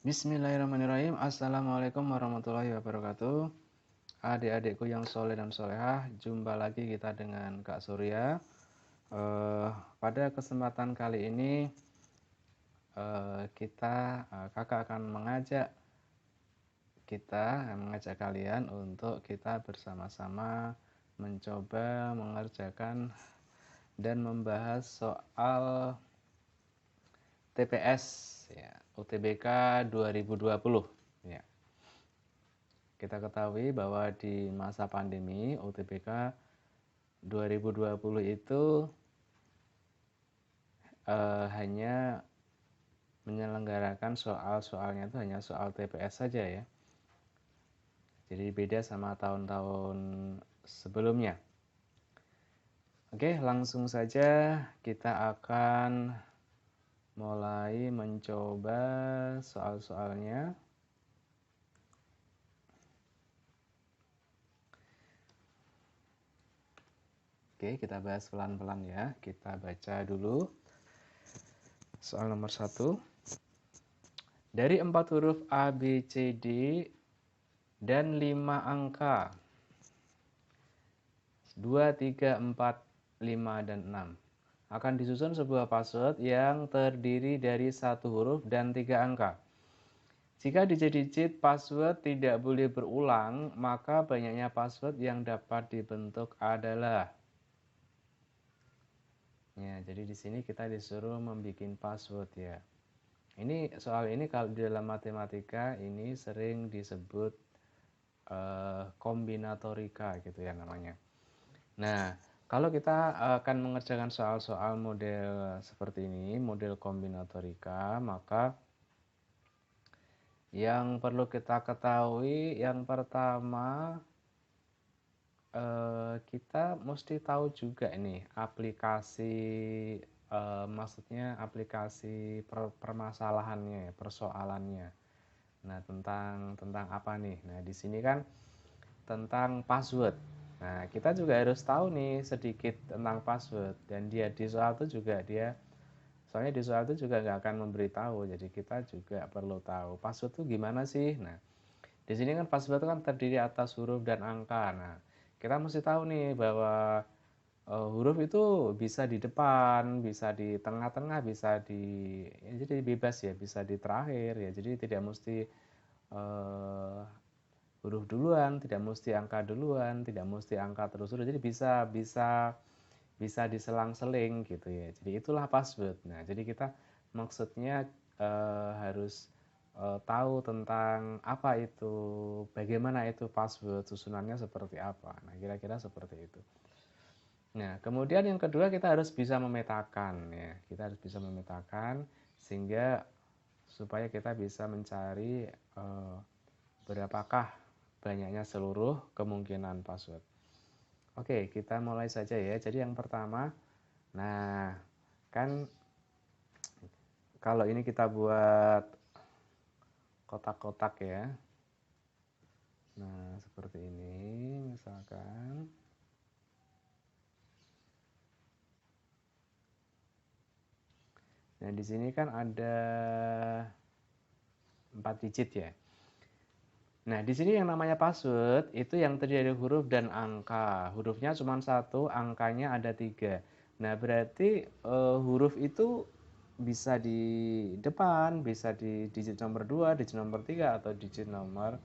Bismillahirrahmanirrahim. Assalamualaikum warahmatullahi wabarakatuh. Adik-adikku yang soleh dan solehah, jumpa lagi kita dengan Kak Surya. Pada kesempatan kali ini kakak akan mengajak kalian untuk kita bersama-sama mencoba mengerjakan dan membahas soal TPS ya, UTBK 2020 ya. Kita ketahui bahwa di masa pandemi UTBK 2020 itu hanya menyelenggarakan soalnya itu hanya soal TPS saja ya. Jadi beda sama tahun-tahun sebelumnya. Oke, langsung saja kita akan mulai mencoba soal-soalnya. Oke, kita bahas pelan-pelan ya. Kita baca dulu. Soal nomor 1. Dari 4 huruf A, B, C, D dan 5 angka 2, 3, 4, 5, dan 6 akan disusun sebuah password yang terdiri dari 1 huruf dan 3 angka. Jika digit-digit password tidak boleh berulang, maka banyaknya password yang dapat dibentuk adalah. Ya, jadi di sini kita disuruh membuat password ya. Soal ini kalau di dalam matematika ini sering disebut kombinatorika gitu ya namanya. Nah, kalau kita akan mengerjakan soal-soal model seperti ini, model kombinatorika, maka yang perlu kita ketahui yang pertama kita mesti tahu juga nih aplikasi maksudnya aplikasi permasalahannya, persoalannya. Nah, tentang apa nih? Nah, di sini kan tentang password. Nah, kita juga harus tahu nih sedikit tentang password dan di soal itu juga soalnya di soal itu juga nggak akan memberitahu, jadi kita juga perlu tahu password itu gimana sih. Nah, di sini kan password itu kan terdiri atas huruf dan angka. Nah, kita mesti tahu nih bahwa huruf itu bisa di depan, bisa di tengah-tengah, bisa ya, jadi bebas ya, bisa di terakhir ya. Jadi tidak mesti eh, huruf duluan, tidak mesti angka duluan, tidak mesti angka terus-terus. Jadi bisa diselang-seling gitu ya. Jadi itulah password. Nah, jadi kita maksudnya harus tahu tentang apa itu, bagaimana itu password, susunannya seperti apa. Nah, kira-kira seperti itu. Nah, kemudian yang kedua kita harus bisa memetakan ya. Kita harus bisa memetakan sehingga supaya kita bisa mencari berapakah banyaknya seluruh kemungkinan password. Oke, kita mulai saja ya. Jadi yang pertama, nah kan kalau ini kita buat kotak-kotak ya. Nah, seperti ini misalkan. Nah, di sini kan ada 4 digit ya. Nah, di sini yang namanya password itu yang terdiri dari huruf dan angka. Hurufnya cuma 1, angkanya ada 3. Nah, berarti huruf itu bisa di depan, bisa di digit nomor 2, digit nomor 3, atau digit nomor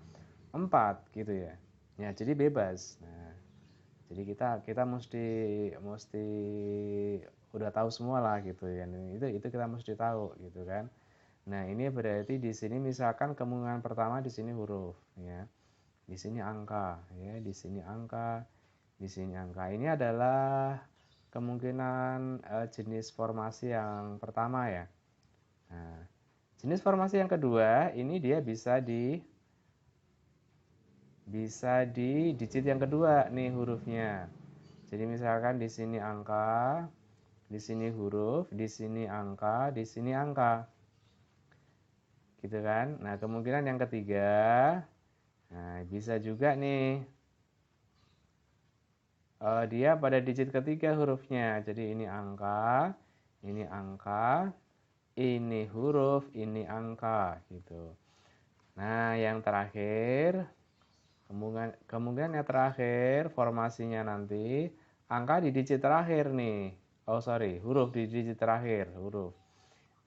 4 gitu ya. Ya, jadi bebas. Nah, jadi kita mesti udah tahu semua lah gitu ya. Itu kita mesti tahu gitu kan. Nah, ini berarti di sini misalkan kemungkinan pertama di sini huruf ya. Di sini angka ya, di sini angka, di sini angka. Ini adalah kemungkinan jenis formasi yang pertama ya. Nah, jenis formasi yang kedua ini dia bisa di digit yang kedua nih hurufnya. Jadi misalkan di sini angka, di sini huruf, di sini angka, di sini angka. Gitu kan? Nah, kemungkinan yang ketiga, nah bisa juga nih dia pada digit ketiga hurufnya. Jadi ini angka, ini huruf, ini angka gitu. Nah, yang terakhir, kemungkinan yang terakhir formasinya nanti angka di digit terakhir nih. Oh sorry, huruf di digit terakhir, huruf.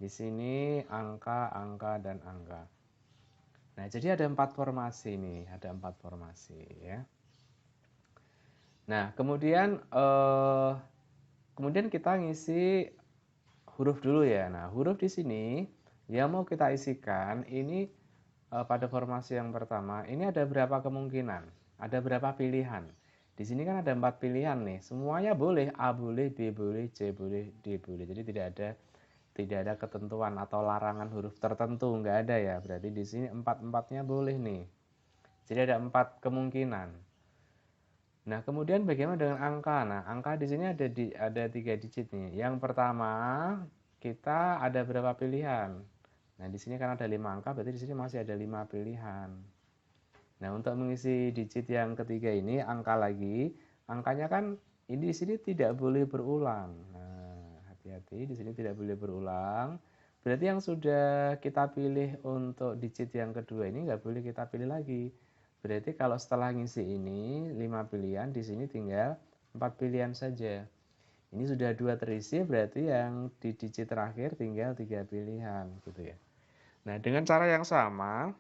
Di sini angka, angka, dan angka. Nah, jadi ada 4 formasi nih, ada 4 formasi ya. Nah, kemudian kita ngisi huruf dulu ya. Nah, huruf di sini yang mau kita isikan ini pada formasi yang pertama, ini ada berapa kemungkinan? Ada berapa pilihan? Di sini kan ada 4 pilihan nih. Semuanya boleh, A boleh, B boleh, C boleh, D boleh. Jadi tidak ada ketentuan atau larangan huruf tertentu, nggak ada ya. Berarti di sini empat-empatnya boleh nih. Jadi ada 4 kemungkinan. Nah, kemudian bagaimana dengan angka? Nah, angka di sini ada 3 digit nih. Yang pertama, kita ada berapa pilihan? Nah, di sini kan ada 5 angka, berarti di sini masih ada 5 pilihan. Nah, untuk mengisi digit yang ketiga ini, angka lagi, angkanya kan ini di sini tidak boleh berulang. Nah, hati-hati, di sini tidak boleh berulang. Berarti yang sudah kita pilih untuk digit yang kedua ini nggak boleh kita pilih lagi. Berarti kalau setelah ngisi ini 5 pilihan, di sini tinggal 4 pilihan saja. Ini sudah 2 terisi, berarti yang di digit terakhir tinggal 3 pilihan gitu ya. Nah, dengan cara yang sama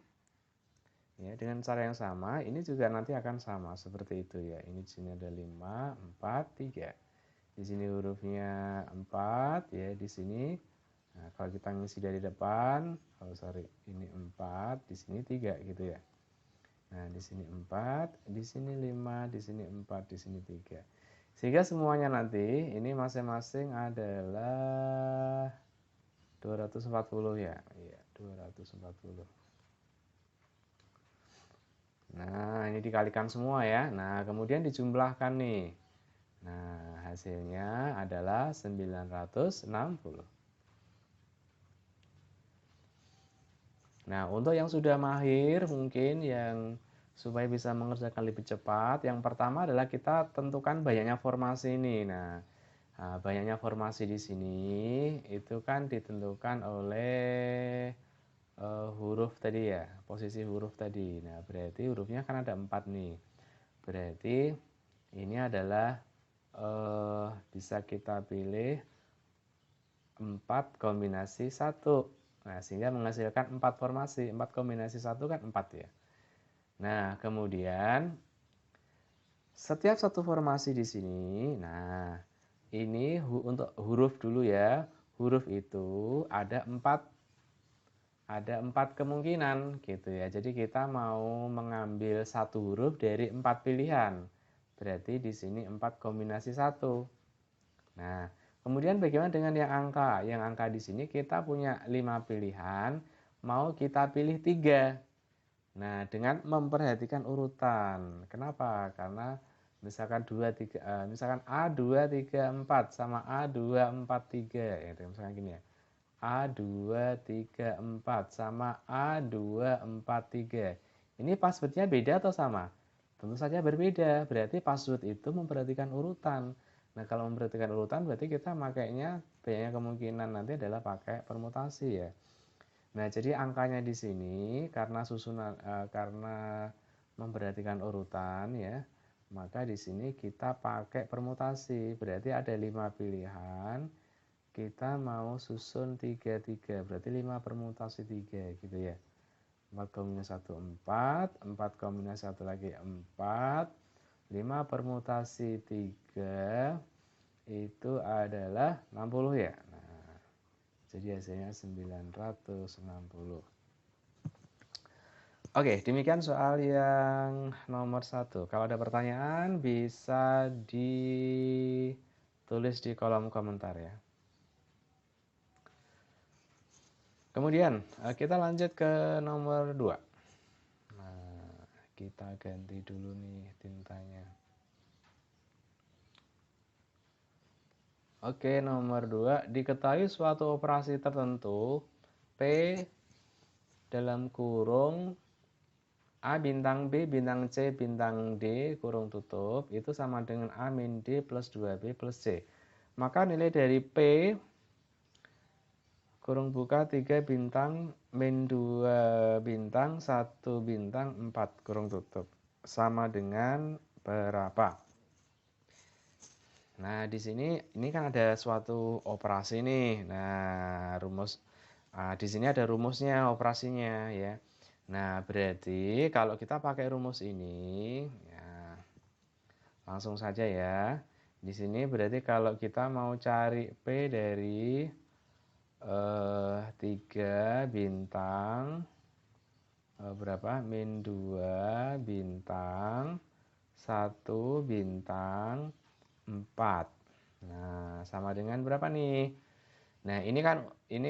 ini juga nanti akan sama seperti itu ya. Ini di sini ada 5, 4, 3. Di sini hurufnya 4 ya, di sini. Nah, kalau kita ngisi dari depan, ini 4, di sini 3 gitu ya. Nah, di sini 4, di sini 5, di sini 4, di sini 3. Sehingga semuanya nanti ini masing-masing adalah 240 ya. Iya, 240. Nah, ini dikalikan semua ya. Nah, kemudian dijumlahkan nih. Nah, hasilnya adalah 960. Nah, untuk yang sudah mahir mungkin yang supaya bisa mengerjakan lebih cepat, yang pertama adalah kita tentukan banyaknya formasi ini. Nah, banyaknya formasi di sini itu kan ditentukan oleh huruf tadi ya, posisi huruf tadi. Nah, berarti hurufnya kan ada 4 nih. Berarti ini adalah bisa kita pilih 4 kombinasi 1. Nah, sehingga menghasilkan 4 formasi. 4 kombinasi 1 kan 4 ya. Nah, kemudian setiap satu formasi di sini, nah ini untuk huruf dulu ya. Huruf itu ada 4 kemungkinan gitu ya. Jadi kita mau mengambil satu huruf dari 4 pilihan. Berarti di sini 4 kombinasi 1. Nah, kemudian bagaimana dengan yang angka? Yang angka di sini kita punya 5 pilihan, mau kita pilih 3. Nah, dengan memperhatikan urutan. Kenapa? Karena misalkan misalkan A2, 3, 4 sama A2, 4, 3 ya, misalkan gini ya. A2, 3, 4 sama A2, 4, 3. Ini passwordnya beda atau sama? Tentu saja berbeda. Berarti password itu memperhatikan urutan. Nah, kalau memperhatikan urutan berarti kita makainya banyaknya kemungkinan nanti adalah pakai permutasi ya. Nah, jadi angkanya di sini karena karena memperhatikan urutan ya, maka di sini kita pakai permutasi. Berarti ada 5 pilihan, kita mau susun 3 berarti 5 permutasi 3 gitu ya. 4 kombinasi 1 4, 4 kombinasi 1 lagi 4, 5 permutasi 3 itu adalah 60 ya. Nah, jadi hasilnya 960. Oke, demikian soal yang nomor 1. Kalau ada pertanyaan bisa ditulis di kolom komentar ya. Kemudian kita lanjut ke nomor 2. Nah, kita ganti dulu nih tintanya. Oke, nomor 2. Diketahui suatu operasi tertentu P dalam kurung A bintang B bintang C bintang D kurung tutup itu sama dengan A min D plus 2B plus C. Maka nilai dari P kurung buka 3 bintang min 2 bintang, 1 bintang, 4 kurung tutup. Sama dengan berapa? Nah, di sini ini kan ada suatu operasi nih. Nah, di sini ada rumusnya, operasinya ya. Nah, berarti kalau kita pakai rumus ini, ya, langsung saja ya. Di sini berarti kalau kita mau cari P dari 3 bintang berapa? Min 2 bintang, 1 bintang, 4. Nah, sama dengan berapa nih? Nah, ini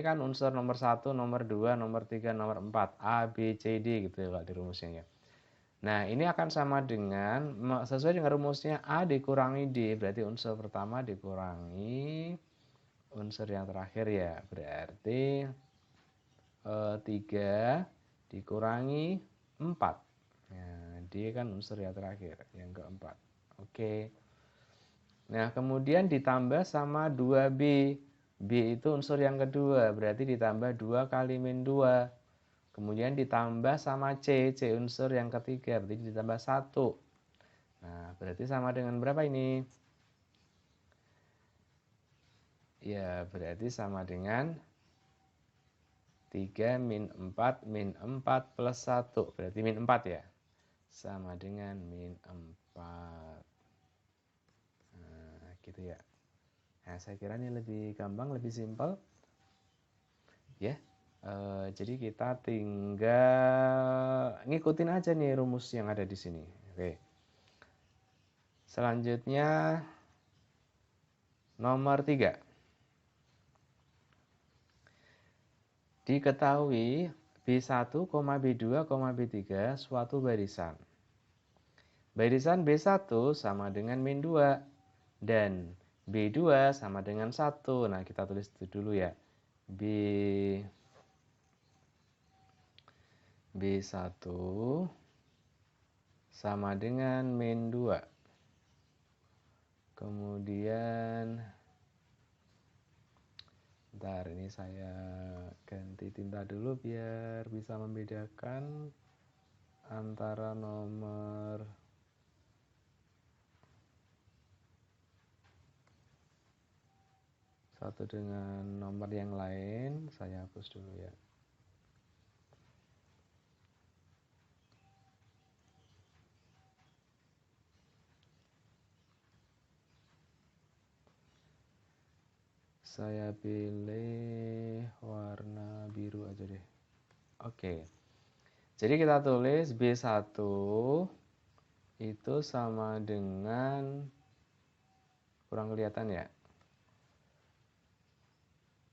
kan unsur nomor 1, nomor 2, nomor 3, nomor 4, A, B, C, D gitu ya Pak di rumusnya ya. Nah, ini akan sama dengan sesuai dengan rumusnya A dikurangi D, berarti unsur pertama dikurangi unsur yang terakhir ya. Berarti 3 dikurangi 4. Nah, D kan unsur yang terakhir, yang keempat. Oke. Nah, kemudian ditambah sama 2B. B itu unsur yang kedua, berarti ditambah 2 kali min 2. Kemudian ditambah sama C, C unsur yang ketiga, berarti ditambah 1. Nah, berarti sama dengan berapa ini? Ya, berarti sama dengan 3 min 4 min 4 plus 1. Berarti min 4 ya. Sama dengan min 4. Nah, gitu ya. Nah, saya kira ini lebih gampang, lebih simpel. Ya. Jadi kita tinggal ngikutin aja nih rumus yang ada di sini. Oke. Selanjutnya nomor 3. Diketahui B1, B2, B3 suatu barisan. Barisan B1 sama dengan min 2 dan B2 sama dengan 1. Nah, kita tulis itu dulu ya. B1 sama dengan min 2. Kemudian bentar, ini saya ganti tinta dulu biar bisa membedakan antara nomor satu dengan nomor yang lain. Saya hapus dulu ya. Saya pilih warna biru aja deh. Oke. Jadi kita tulis B1 itu sama dengan, kurang kelihatan ya.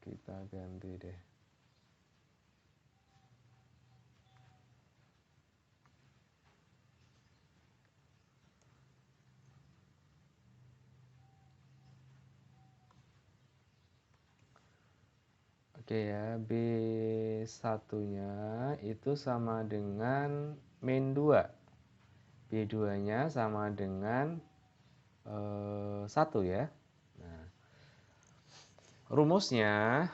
Kita ganti deh. Oke ya, B1-nya itu sama dengan min 2. B2-nya sama dengan 1 ya. Nah, rumusnya,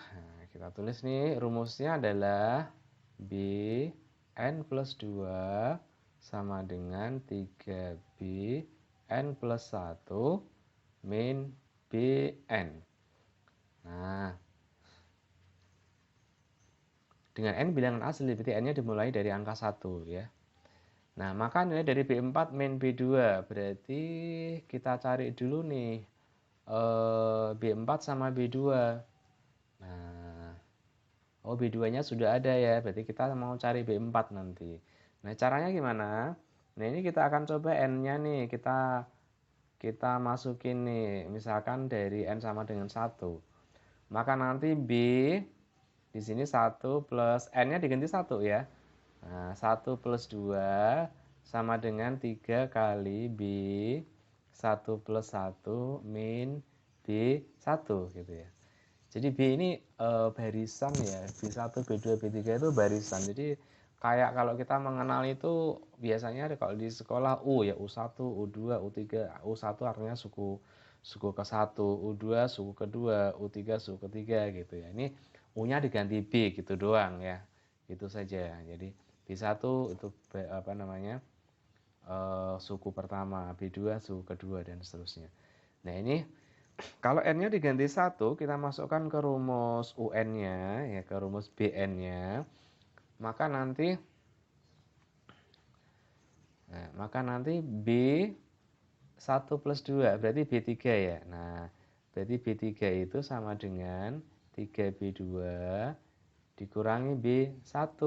kita tulis nih, rumusnya adalah B n plus 2 sama dengan 3B n plus 1 min Bn. Nah, dengan n bilangan asli, berarti n-nya dimulai dari angka 1 ya. Nah, maka nilai dari B4 min B2, berarti kita cari dulu nih B4 sama B2. Nah, B2-nya sudah ada ya, berarti kita mau cari B4 nanti. Nah, caranya gimana? Nah, ini kita akan coba n-nya nih, kita masukin nih, misalkan dari n sama dengan 1. Maka nanti B di sini 1 plus n-nya diganti 1 ya. Nah, 1 plus 2 sama dengan 3 kali B 1 plus 1 min B1 gitu ya. Jadi B ini barisan ya, B1, B2, B3 itu barisan. Jadi kayak kalau kita mengenal itu biasanya kalau di sekolah U ya, U1, U2, U3. U1 artinya suku ke-1, U2 suku kedua, U3 suku ketiga gitu ya. Ini U-nya diganti B gitu doang ya. Itu saja. Jadi B1 itu suku pertama, B2 suku kedua, dan seterusnya. Nah ini kalau n-nya diganti 1, kita masukkan ke rumus UN-nya, ya, ke rumus BN-nya, maka nanti B1 plus 2 berarti B3 ya. Nah, berarti B3 itu sama dengan 3B2 dikurangi B1.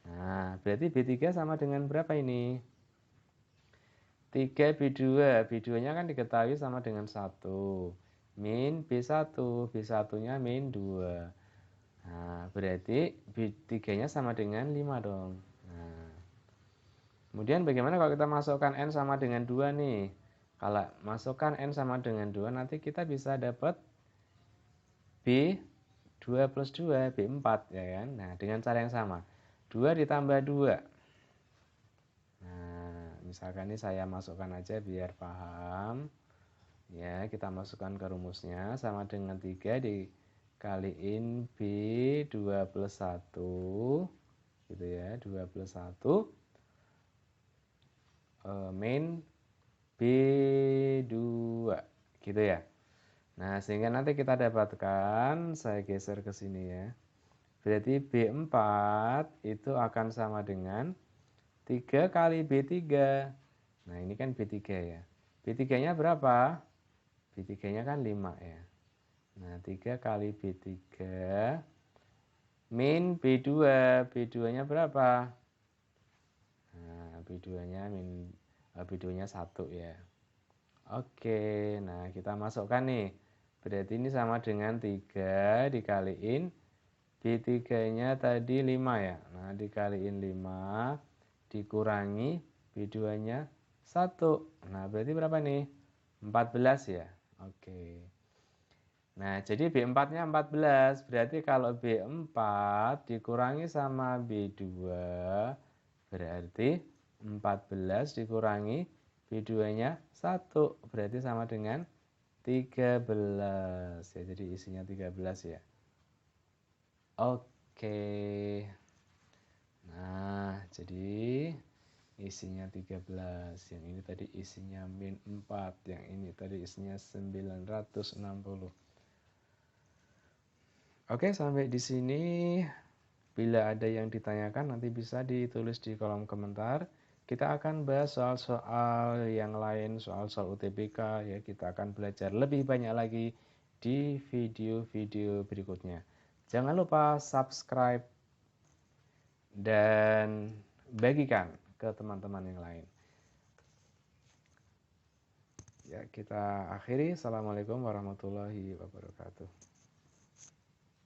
Nah, berarti B3 sama dengan berapa ini? 3B2, B2-nya kan diketahui sama dengan 1. Min B1, B1-nya min 2. Nah, berarti B3-nya sama dengan 5 dong. Nah, kemudian bagaimana kalau kita masukkan N sama dengan 2 nih? Kalau masukkan N sama dengan 2, nanti kita bisa dapat B2 plus 2, B4 ya kan? Nah, dengan cara yang sama. 2 ditambah 2. Nah, misalkan ini saya masukkan aja biar paham. Ya, kita masukkan ke rumusnya sama dengan 3 dikaliin B2 plus 1 gitu ya, 2 plus 1 min B2 gitu ya. Nah, sehingga nanti kita dapatkan, saya geser ke sini ya. Berarti B4 itu akan sama dengan 3 kali B3. Nah, ini kan B3 ya. B3-nya berapa? B3-nya kan 5 ya. Nah, 3 kali B3 min B2. B2-nya berapa? Nah, B2-nya 1 ya. Oke, nah kita masukkan nih. Berarti ini sama dengan 3 dikaliin B3-nya tadi 5 ya. Nah, dikaliin 5 dikurangi B2-nya 1. Nah, berarti berapa nih? 14 ya. Oke. Nah, jadi B4-nya 14. Berarti kalau B4 dikurangi sama B2, berarti 14 dikurangi B2-nya 1. Berarti sama dengan 13. Ya, jadi isinya 13 ya. Oke. Nah, jadi isinya 13. Yang ini tadi isinya min 4. Yang ini tadi isinya 960. Oke, sampai di sini. Bila ada yang ditanyakan nanti bisa ditulis di kolom komentar. Kita akan bahas soal-soal yang lain, soal-soal UTBK ya. Kita akan belajar lebih banyak lagi di video-video berikutnya. Jangan lupa subscribe dan bagikan ke teman-teman yang lain. Ya, kita akhiri. Assalamualaikum warahmatullahi wabarakatuh.